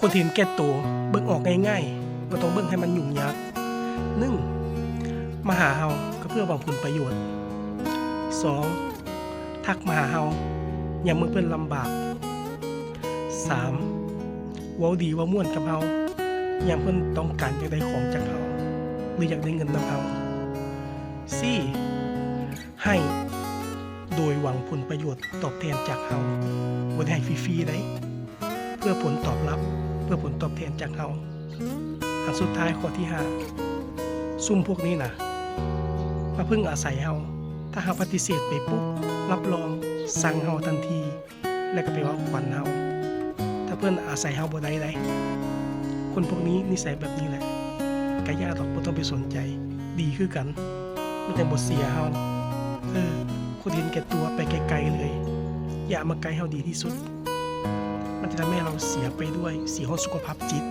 คนที่เห็นแก่ตัวเบิ่งออกง่ายๆบ่ต้องเบิ่งให้มันยุ่งยาก 1. มาหาเฮาก็เพื่อหวังผลประโยชน์ 2. ทักมาหาเฮายามมื้อเพิ่นลำบาก 3. เว้าดีเว้าม่วนกับเฮายามเพิ่นต้องการอยากได้ของจากเฮาหรืออยากได้เงินนำเฮา 4. ให้โดยหวังผลประโยชน์ตอบแทนจากเฮาบ่ได้ให้ฟรีๆได้เพื่อผลตอบรับเพื่อผลตอบแทนจากเฮาอันสุดท้ายข้อที่ 5 ซุ่มพวกนี้น่ะมาพึ่งอาศัยเฮาถ้าเฮาปฏิเสธไปปุ๊บรับรองสั่งเฮาทันทีและก็ไปว่าขวัญเฮาถ้าเพิ่นอาศัยเฮาบ่ได้เลยคนพวกนี้นิสัยแบบนี้แหละก็อย่าดอกบ่ต้องไปสนใจดีคือกันมันจังบ่เสียเฮาคนเห็นแก่ตัวไปไกลๆเลยอย่ามาใกล้เฮาดีที่สุดมันจะทำให้เราเสียไปด้วยเสียสุขภาพจิต